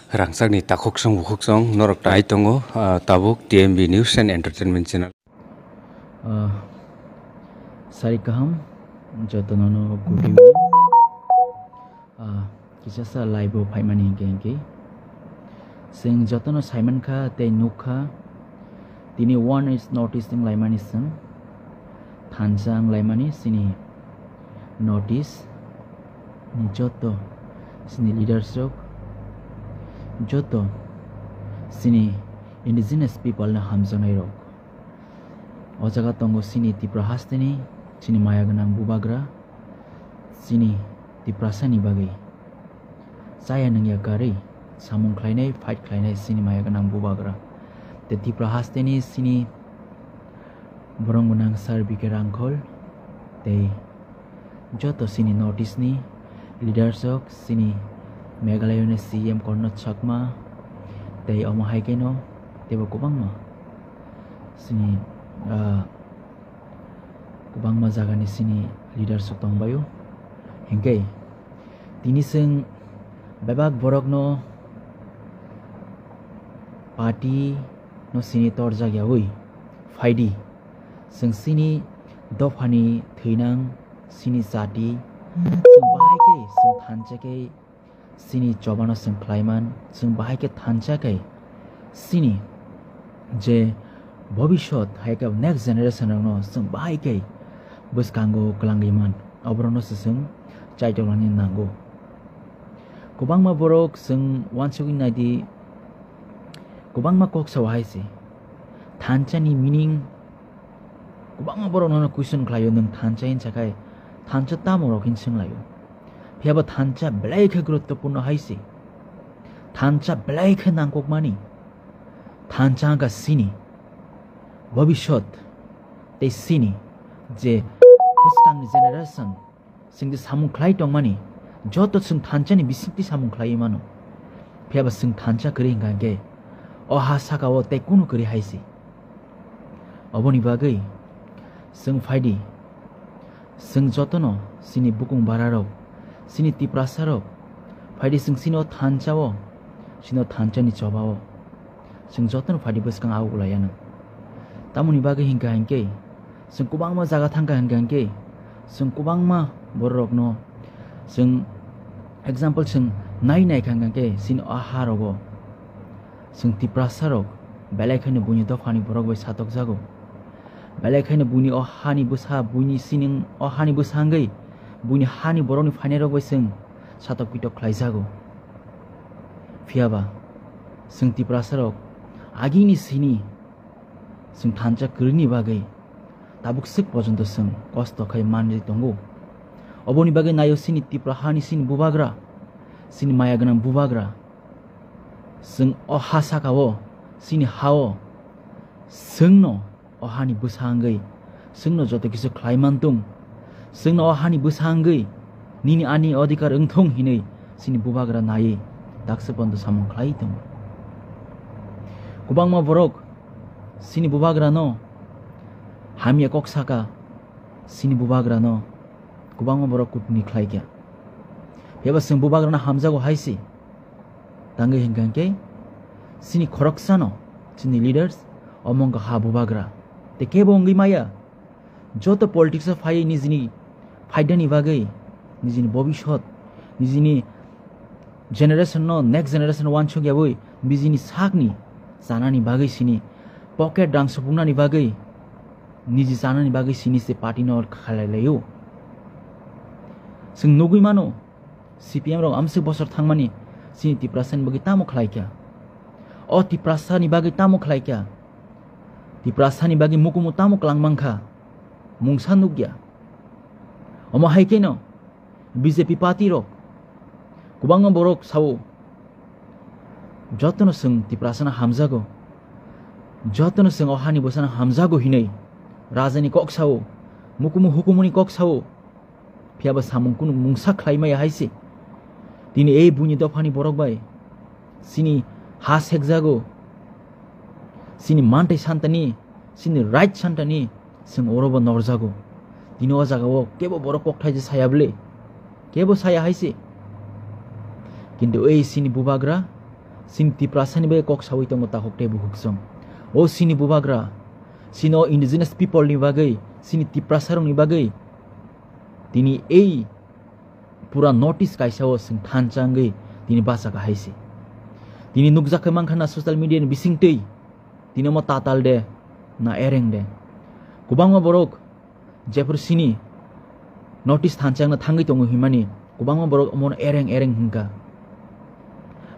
Rangsakni takoksong bukoksong norok tai tongo tabuk TMB News and Entertainment Channel. Sari kaham jotonono good evening. Kisah live paimani gengke. Sing jotono Simon ka te nukha. Tini one is noticing laimani sing. Thansang laimani sini notice. Ni joto sini leadership. Joto sini indigenous people na hamjanai rok. O jaga tongo sini tipra hasteni, sini maya ganang bubagra, sini tipra sani bagai. Saya nangya kari, samung klainai, fight klainai sini maya ganang bubagra. Te tipra hasteni sini borong gunang sar bikerangkol, te joto sini notice ni leadership sini Meghalaya ni CM Konrad Chakma, te omo haikeno, te kubang ma, sini kubang ma jaga ni sini leadership tong bayu, hingke, tini sing babak borok no party no sini tor jaga hui, faidi, sing sini dofani thinang sini sati, sing bahai ke, sing thanca ke. Sini cobano sing klaiman sing bahai ke thancha kai sini je bhabishyot haika next generation no sing bahai kai buskango klangiman obrono sing chaitolani nango kubangma borok sing wansugin naidi kubangma kok sawai se thancha ni meaning kubangma borok no question klayo nang thancha in chakai thancha tamorokin sing layo Piaba thancha belai ke guruttapurna haisi. Thancha belai ke nangkok mani. Thancha ka sini. Bhabishyot te sini je buskang generation sing samung khlai tong mani. Joto sing thancha ni bisikti samung khlai mano. Piaba sing thancha kri ngage. O hasaka o te kunu kri haisi. Oboni bagai sing faidi sing jotono sini bukung bararok sini tiprasarok faidi sing sino thanchawo sino thanchani chobawo sing joton faidi buskang au gulayana tamuni bagi hingka hingke sing kubangma jaga thangka hingke sing kubangma borokno sing example sing nai hingke sino aharogo sing tiprasarok belai khane buni dofani borok bai satok jago belai khane buni ohani busha buni sining ohani bushangai Buni hani boroni fanero sing satok pitok klaijago. Fiaba sing tiprasarok agini sini sing thancha kurni bagai tabuk sik pojonto sing kosto khai manri tongo. Oboni bagai nayo sini tipra hani sini bubagra sini maya ganang bubagra sing ohasaka wo sini hao singno ohani bushangai singno joto kisu klaimantung Sing no hani bushangai nini ani adhikar engthong hinai sini bubagra nai dakse pondo samung khlai tong kubangma borok sini bubagra no hamia koksaka sini bubagra no kubangma borok kutni khlai kya yaba sing bubagra na hamjago haisi tangai hingangke sini khoroksano sini leaders among ha bubagra te kebo ngi maya joto politics phai nijini faidani bagai nijini bhabishyot nijini generation no next generation one chogya boi bijini sakni sanani bagai sini pocket dang supunani bagai niji sanani bagai sini se party no khalailayo sing nugui mano CPM rong amse bosor thangmani sini tiprasan bagai tamo khlaikya o tiprasani bagai tamo khlaikya tiprasani bagai mukumu tamo klangmangkha mungsa nugya Omo haikeno BJP party rok kubangma borok sawo jotono sing tiprasana hamjago jotono sing ohani bosana hamjago hinai rajani kok sawo mukumu hukumuni kok sawo piaba samung kunu mungsa khlaimaya haisi tini ei buni dofani borok bai sini has hekjago sini mante santani sini right santani sing orobo norjago Dino jaga wo kebo borok kok thai saya beli kebo saya haisi কিন্তু এই সিনি বুবাগ্রা sini tiprasani be kok sawi tongo takok te buhuksong o sini bubagra sino indigenous people ni bagai sini tiprasarong ni bagai tini ei pura notice kaisao sing thanchangei tini basa ka haisi tini nukja kemang khana social media ni bisingtei tini mo tatal de na ereng de kubangma borok jepur sini notice thanchang na thangi tongo himani kubangma borok mon ereng hingka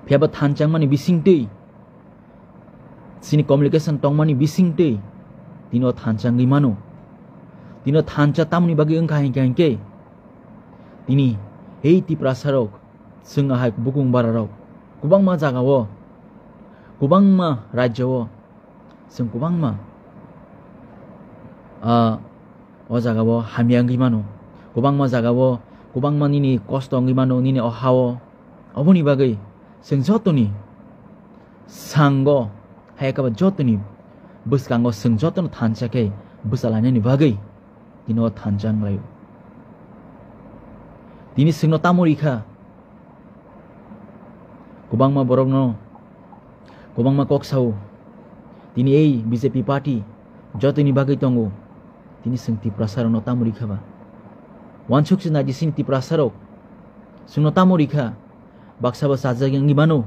phiaba thanchang mani bisingtei sini communication tongmani bisingtei tino thanchang mano tino thancha tamni bagi engka hingke tini ei tiprasarok sung ahai bukung bararok kubangma jagao kubangma rajyo sung kubangma o jagao hamyangi mano kubangma jagao kubangma nini kosto ngi mano nini ohao oboni bagai sung jotoni sango hayakaba jotoni buskango sung joton thanchake busalane ni bagai tino thanchang layo tini sungno tamorikha kubangma borokno kubangma koksau tini ei BJP party jotoni bagai tongo tini sung tiprasarok no tamorikha ba wansuk sina di sini tiprasarok sungno tamorikha baksaba sajagi ngibano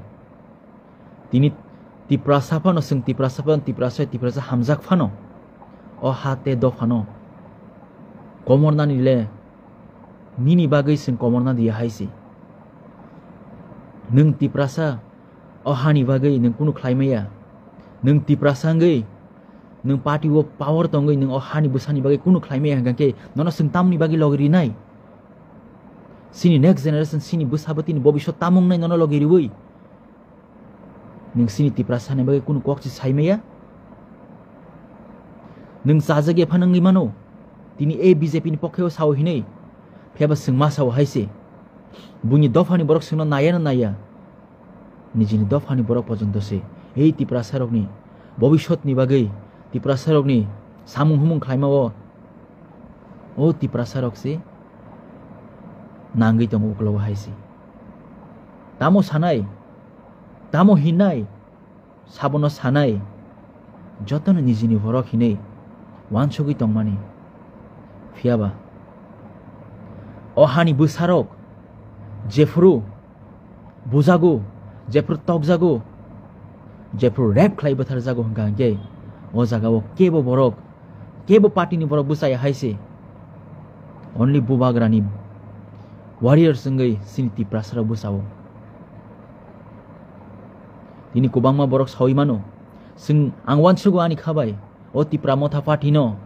tini tiprasapano sung tiprasa hamjak phano o hate do phano komorna nile nini bagai sung komorna dia haisi nung tiprasa o hani bagai nung kunu khlaimaya nung tiprasa ngai nung party wo power tongai nung o hani busani bagai kunu khlaimaya hangke nono sung tamni bagai logiri nai sini next generation sini busabati ni bobishot tamung nai nono logiri woi nung sini tiprasa ne bagai kunu kokchi saimaya nung sajage phanangi mano tini e BJP ni pokheo saw hinei phiaba sung ma saw haise buni dofani borok sungno naya nijini dofani borok pojonto se ei tiprasarok ni bobishot ni bagai tiprasarok ni samung humung khlaimao o tiprasarok se nangai tongo uklo haisi tamo sanai tamo hinai sabono sanai jotono nijini borok hinei wanchogi tongmani phiaba o hani busarok jefru bujago jefru tokjago jefru rap khlai bathar jago hangge o jagao kebo borok kebo party ni borok busai haise only bubagrani warrior sungai sini tiprasara busao tini kubangma borok sawi mano sung angwanchugo ani khabai o tipramotha party no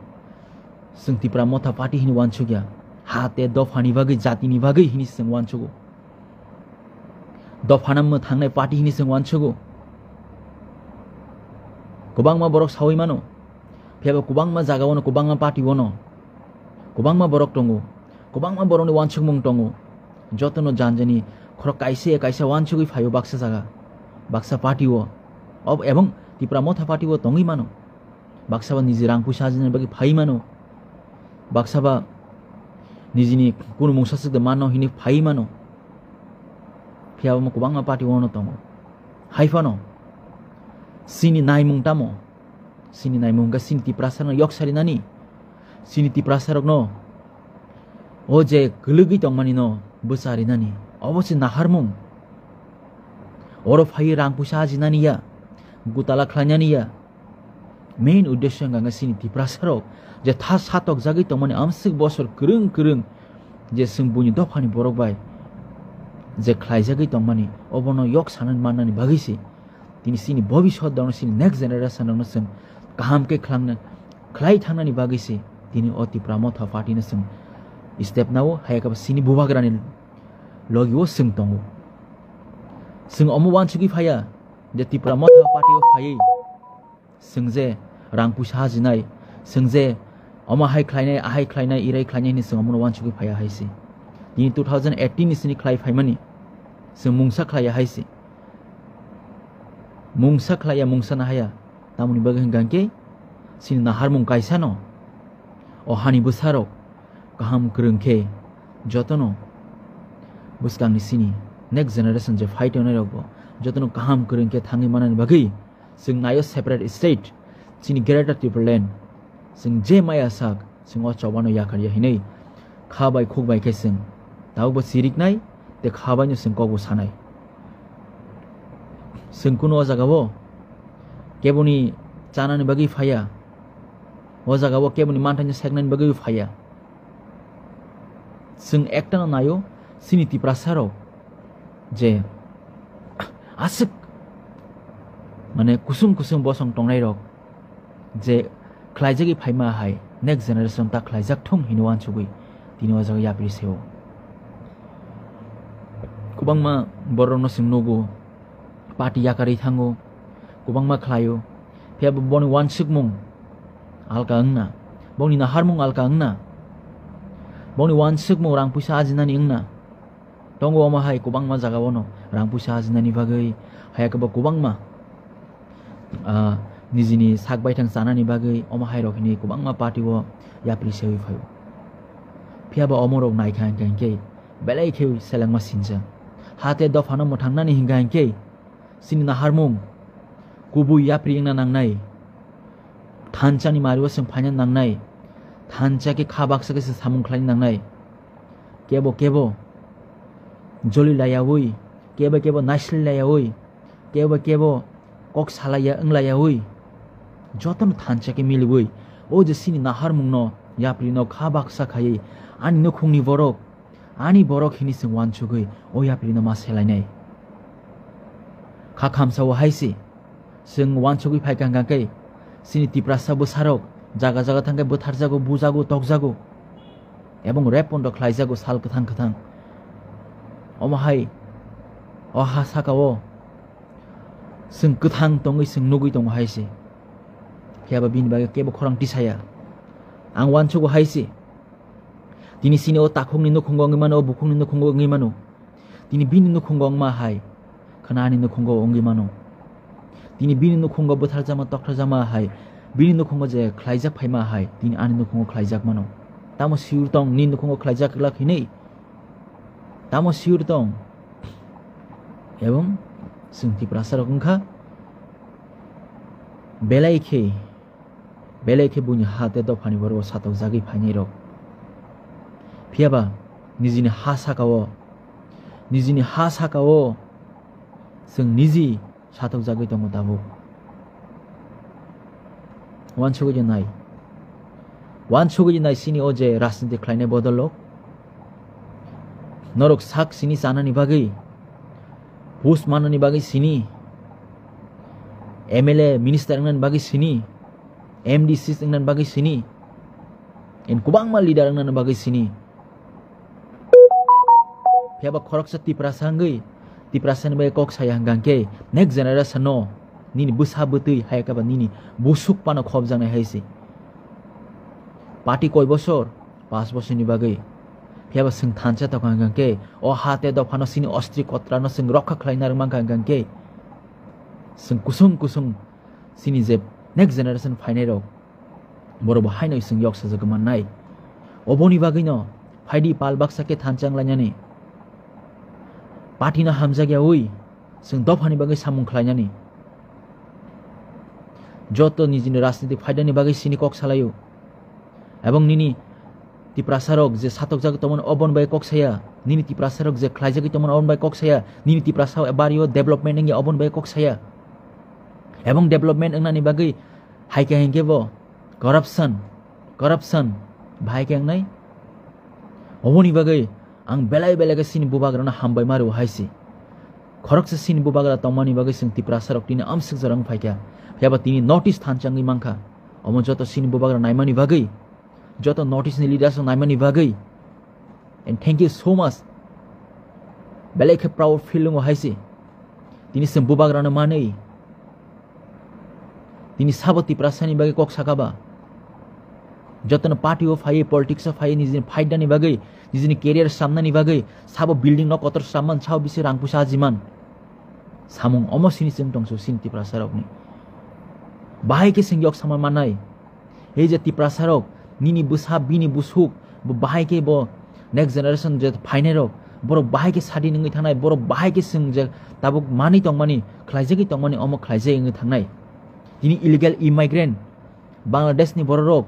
sung tipramotha party hini wanchugya hate dofani bagai jati ni bagai hini sung wanchugo dofanam thangnai party hini sung wanchugo kubangma borok sawi mano phiaba kubangma jagawono kubangma party wono kubangma borok tongo kubangma borokni wanchugmung tongo jotono janjani khorok kaisa wanchugui phayo baksa jaga baksa party wo ob ebong tipramotha party wo tongi mano baksaba niji rangpu sajine bagi phai mano baksaba nijini kunu mungsasuk de mano hini phai mano phiaba mo kubangma party wono tongo haifano sini naimung tamo sini naimung ga sini tiprasarok yoksari nani sini tiprasarok no oje gulugi tongmani no busari nani obosi naharmung oro phai rangpu sajinani ya gutala khlanyani ya main uddesyo nga sini tiprasarok je tha satok jagi tongmani amsik bosor kurung je sungbuni dofani borok bai je khlaijagi tongmani obono yok sanan manani bagisi tini sini bobishot dono sini next generation no sung kaham ke khlangna khlai thangnani bagisi tini o tipramotha party na sung step nao hayaka sini bubagrani logi wo sung tongo sung omu wanchugi phaya je tipramotha party o phai sungje rangpu sajinai sungje oma hai khlainai irai khlainai ni sung omu wanchugi phaya haisi tini 2018 ni sini khlai phaimani sung mungsa khlaya haisi mungsa khlaya mungsa na haya tamuni bagai gangke sini nahar mung kaisa no o hani busarok kaham kurungke jotono buskang ni sini next generation je fight on rogbo jotno kaham kurung ke thangi manani bagai sing nayo separate state sini greater Timberland sing je maya sak sing o chawano yakariya hinei khabai khokbai ke sing taubo sirik nai te khabai sing kobu sanai sing kuno jagabo keboni chanani bagi phaya o jagabo keboni mantanya segnani bagi phaya sing ekta nayo sini tiprasaro je asik mane kusum bosong tongnai rok je khlaijagi phaima hai next generation ta khlaijak thong hinwan chugui tino jaga yapri seo kubangma borno simnogo party yakari thango kubangma khlayo pia boni wan sikmung alka angna boni na harmung alka angna boni wan sikmung rang puisa ajinani angna tongo ama hai kubangma jaga bono rang puisa ajinani bagai hayakaba kubangma nijini sak baithang sanani bagai ama hai rokhini kubangma party wo yapri sewi phayo phiaba omorok naikhan kanke belai kheu selangma sinja hate dofano mothangnani hinganke sini na harmung kubu yapri ingna nangnai thanchani mariwa sing phainan nangnai thancha ke khabaksa ke samung khlani nangnai kebo joli laya oi kebo nasil laya oi kebo kok salaya anglaya oi joton thancha ke miliboi o je sini na harmung no yapri no khabaksa khai ani no khungni borok ani borok hini sing wan chugui o yapri no ma selai nai khamsa wa haisi sing wan chugui phai kang kai sini tiprasa bo sarok jaga thangkai botharjago bujago tokjago ebong repon do khlaijago sal kathang omahai o hasakao sing kathang tongoi sing nugui tong haisi khiaba bin baga kebo khorang tisaya ang wan chugo haisi tini sini o takhongni no khongong mano bukhongni no khongong mano tini bini no khongong ma hai khanani no khongong ongi mano tini bini no khongo botharjama tokthajama hai bini no khongo je khlaijak phaima hai tini ani no khongo khlaijak mano tamo siur tong nin no khongo khlaijak lakhinei tamo siur tong ebong singti prasar kungkha belai khe buni hate do phani boro satok jagi phainai rok phiaba nijini ha sakao sing niji satok jagi tongo dabo wan chogi nai sini oje rasniti khlaine bodolok norok sak sini sanani bagai post manani bagai sini MLA minister ngan bagai sini MDC ngan bagai sini en kubangma leader ngan bagai sini phiaba khoroksa tiprasangai tiprasan bagai kok sayang gangke next generation no nini busa butui hayakaba nini busuk pano khobjang nai haisi party koi bosor 5 bosorni bagai phiaba sing thancha to gangke o hate do phano sini ostri kotrano sing rokha khlainar mang gangke sing kusung sini je next generation phainai rok borobo hainoi sing yok sajagman nai oboni bagai no phaidi pal baksa ke thanchang lanyani party na hamjagya oi sing dofani bagai samung khlainani joto nijini rajniti phaidani bagai sini kok salayo ebong nini tiprasarok je satok jag tomon obon bai kok saya nini tiprasarok je khlaijagi tomon obon bai kok saya nini tiprasao ebario development ngi obon bai kok saya ebong development engnani bagai haike hengke bo corruption bhai keng nai oboni bagai ang belai ga sini bubagrana hambai maru haisi khoroksa sini bubagra tomani bagai sing tiprasarok tini amsik jarang phaikya phiaba tini notice thanchangi mangkha omo joto sini bubagra naimani bagai joto notice ni leaders naimani bagai and thank you so much belai ke proud feeling o haisi tini sing bubagra na manei tini saboti prasani bagai kok sakaba joto party of high politics of high nijini faidani bagai nijini career samnani bagai sabo building no kotor saman chau bisi rangpusa jiman samung omo sini sing tongso sin tiprasarok ni bahai ke sing yok sama manai ei je tiprasarok nini busa bini busuk bahai ke bo next generation je phainai rok borok bahai ke sadi nungui thangnai borok bahai ke sung tabuk mani tongmani khlaijagi tongmani omo khlaijai nungui thangnai tini illegal immigrant Bangladesh ni borok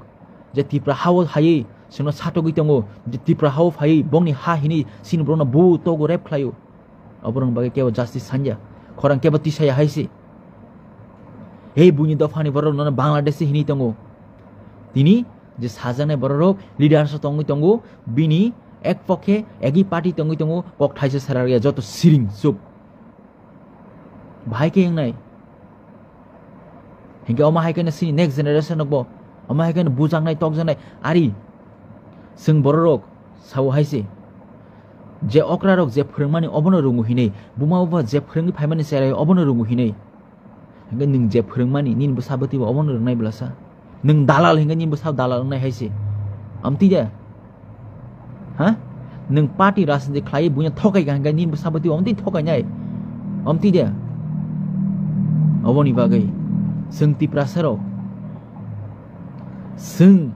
je tipra hawo hayi sino satogui tongo je tipra hawo hayi bongni ha hini sin brona bu togo rep khlayo oborong bage kebo justice sanja khorang kebo tisaya haisi ei buni dofani borok nona Bangladesh hini tongo tini je sajane borok leadership tongo bini ek pokhe egi party tongo kok thaise sararia joto siring sup bhai ke ngai hingga oma hai kana sini next generation nokbo oma hai kana bujang nai tok janai ari sung borok saw haise je okra rok je phurungmani obono rungu hinei buma buma je phurungi phaimani serai obono rungu hinei hingga ning je phurungmani nin busabati bo obono rungnai blasa ning dalal hingga nin busab dalal rungnai haise amti ja ha nung party rasande khlai bunya thokai ga hingga nin busabati omti thokai nyai omti ja oboni bagai sung tiprasarok sung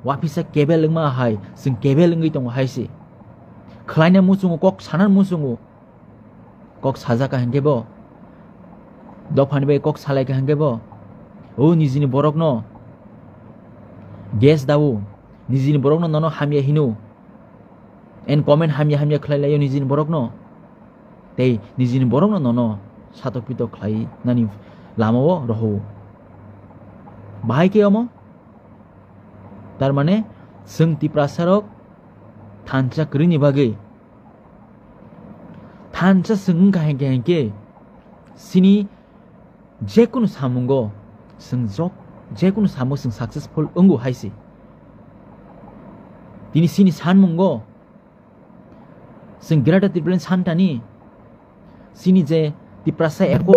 wapisa kebel lengma hai sung kebel lengi tong haisi khlaina musungu kok sanan musungu kok sajaka hangebo dofani be kok salai ka hangebo o nijini borok no gas dawu nijini borok no nono hamya hinu en comment hamya khlai layo nijini borok no tei nijini borok no nono satok pito khlai nani লামাও রহো বাহাই কে অমো তার মানে সং তিপ্রাসারক থানচা করিনি বাগে থানচা সং গাহে সিনি যে কোনো সামুঙ্গ সং জক যে কোনো সামু সং সাকসেসফুল অঙ্গু হাইসি তিনি সিনি সানমুঙ্গ সং বিরাটা তিপ্রেন সানটানি সিনি যে তিপ্রাসা একট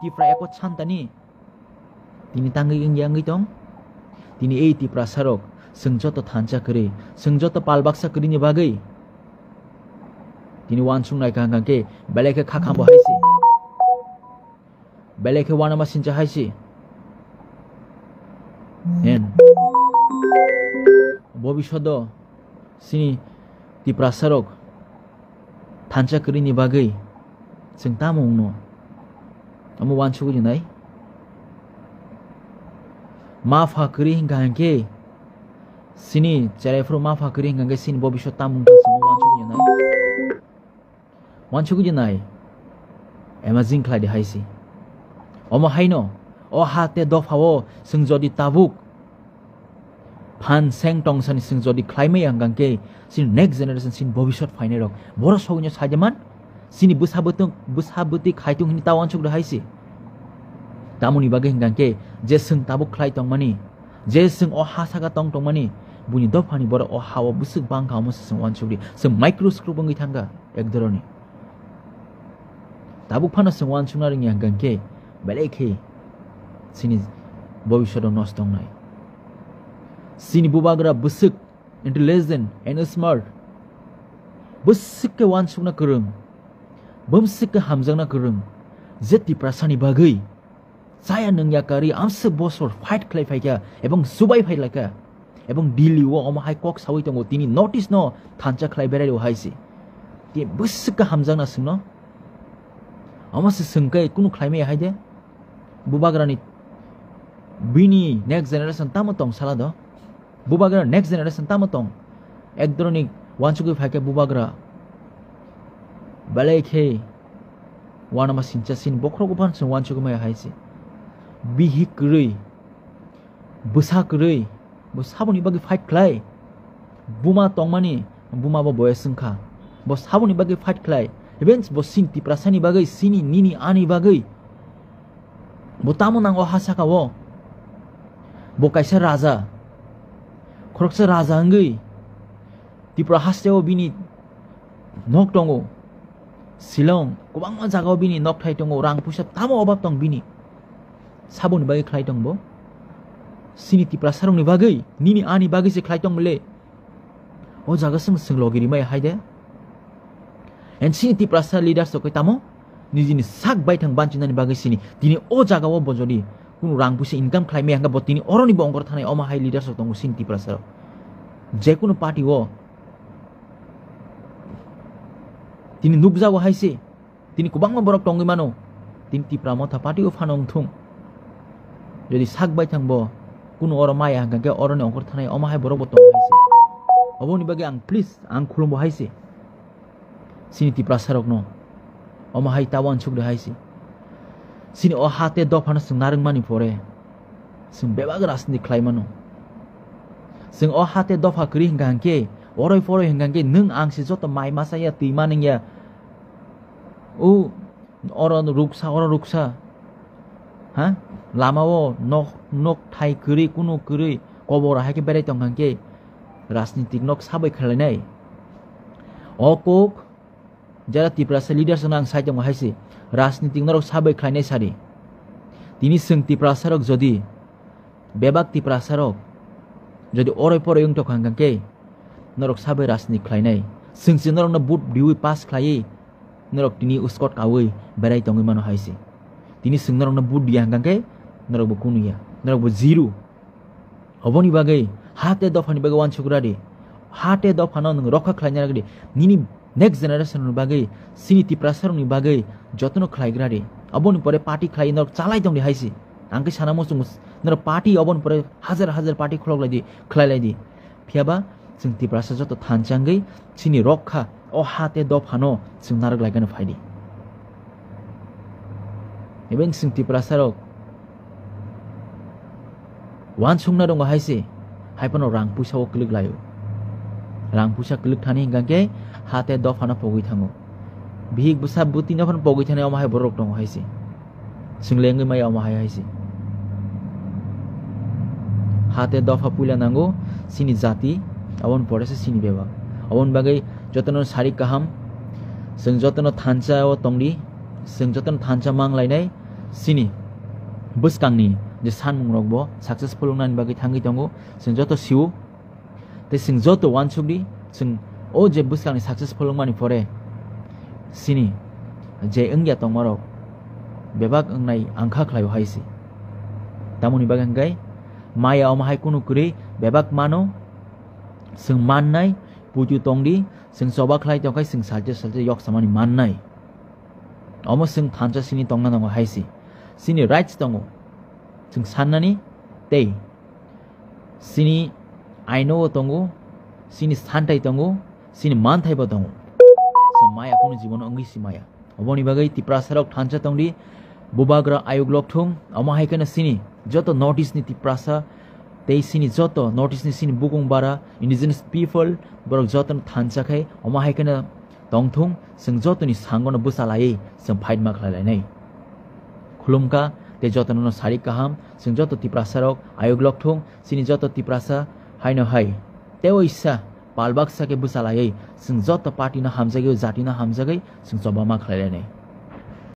tipra ekot santani tini tangi yangi tong tini ei tipra sarok sengjoto thancha kri sengjoto palbaksa kri ni bagai tini wansung nai kang ke beleke khakham bo haisi beleke wanama sincha haisi en bobishodo sini tipra sarok thancha kri ni bagai seng tamung no Amo wanchu ko junai mafa kri hingga hangke sini cerefro mafa kri hingga hangke sini bobishot tamung tan samo wanchu ko junai amazing khlai de haisi omo haino o hate dofawo sing jodi tabuk phan seng tong sani sing jodi khlaime hangke sin next generation sin bobishot faine rok boro sogunyo sajeman sini busabuti khaitung hini tawan chuk haisi tamuni bage hingangke je sung tabuk khlai tongmani je sung o hasaga tongmani buni dofani boro o hawa busuk bang khamu sung wanchukri sung microscope bangi thanga ekdoroni tabuk phana sung wanchunari hingangke belekhe sini bobishodo nostong nai sini bubagra busuk intelligent and smart busuk ke wanchukna kurung bumsik hamjangna kurung jeti prasani bagai saya nengyakari amse bosor fight khlai phaika ebong subai phai laka ebong dili wo oma hai kok sawi tongo tini notice no thancha khlai berai ro haisi ti busik hamjangna sungno ama se sungkai kunu khlai me haide bubagrani bini next generation tamotong salado bubagra next generation tamotong ekdroni wanchugi phaika bubagra balekhe wanama sincha sin bokhro gopan sung wanchu gumai haisi bihi krui busa krui bo sabuni bagi fight klai buma tongmani buma bo boyasungkha bo sabuni bagi fight klai events bo sin tiprasani bagai sini nini ani bagai bo tamunang o hasaka wo bo kaisa raja khoroksa raja ngai tipra haseo bini nok tongo Silong, kubang mo jagaw bini nok thai tongo rang pusat tamo obab tong bini. Sabon ni bagai khlai tong bo. Sini tipra sarong ni bagai, nini ani bagai se khlai tong le. O jaga sung logiri mai haide. And sini tipra sar leader so koi tamo niji ni sak bai thang banchina ni bagai sini. Tini o jaga wo bojori kunu rang pusi income khlai me hanga bo tini oroni bongor thanai oma hai leader so tong sini tipra sar. Je kuno party wo tini nukjago haise tini kubangma borok tongi mano tini tipra motha party o phanong thung jodi sakbai thangbo kuno oro maya hangke oro ni ongkor thanai omahai borok bo tong haise oboni bage ang please ang khulumbo haise sini tipra sarok no omahai tawan chukde haise sini o hate dofana sing narung mani pore sing bebag rasni khlai mano sing o hate dofa kri hangke oroi poroi hangke nung ang si joto mai masaya timaning ya o oro ruksa ha lamao nok thai kri kuno kri kobora haike berai tong hangke রাজনীতিক nok sabai khalanai okok jara tiprasa leader sanang sai tong haise রাজনীতিক nok sabai khlainai sari tini sing tiprasa rok jodi bebak tiprasa rok jodi oroi poroi ung tok hangke norok sabai রাজনীতিক khlainai sing norok na but biwi pass khlai norok tini uskot kawi berai tong mano haise tini sing norok na but dia hangke norok bo kunuya norok bo zero oboni bagai hate dofani bagai wan chukradi hate dofana nung rokha khlaina gadi nini next generation ni bagai sini tiprasar ni bagai jotno khlaigradi oboni pore party khlai nok chalai dong di haisi angke sana musung nor party obon pore hajar party khlok ladi khlai ladi phiaba sing tiprasar joto thanjangai sini rokha o hate dofano sing narak laigana phaidi eben sing tiprasarok wan sungna dong haisi haipano rang pusa o klik layo rang pusa klik thani hingke hate dofana pogui thango bihik busa buti nafan pogui thane omahai borok dong haisi singlengai mai omahai haisi hate dofa pula nango sini jati awon porese sini beba awon bagai jotono sari kaham sing jotono thancha o tongdi sing jotono thancha manglainai sini buskangni je sanmung rokbo successful nan bagi thangi tongo sing joto siu te sing joto wansugdi sing o je buskangni successful mani pore sini je engya tongmarok bebak engnai angkha khlayo haisi tamoni bagangai maya omahai kunu kuri bebak mano sing mannai puju tongdi sing soba khlai tongkai sing salje yok samani mannai omo sing thancha sini tongna nang haisi sini rights tongo sing sannani tei sini aino tongo sini santai tongo sini manthai ba tongo samaya kono jibon angi simaya oboni bagai tiprasarok thancha tongdi bubagra ayog lokthung amahai kana sini joto notice ni tiprasa tei sini joto notice ni sini bukung bara indigenous people borok joto thancha khai amahai kana tongthung sing joto ni sangono busalai sing fight ma khlai nai khulumka te joto no sari kaham sing joto tiprasarok ayog lokthung sini joto tiprasa haino hai teo issa palbaksa ke busalai sing joto party na hamjagai jati na hamjagai sing sobama khlai nai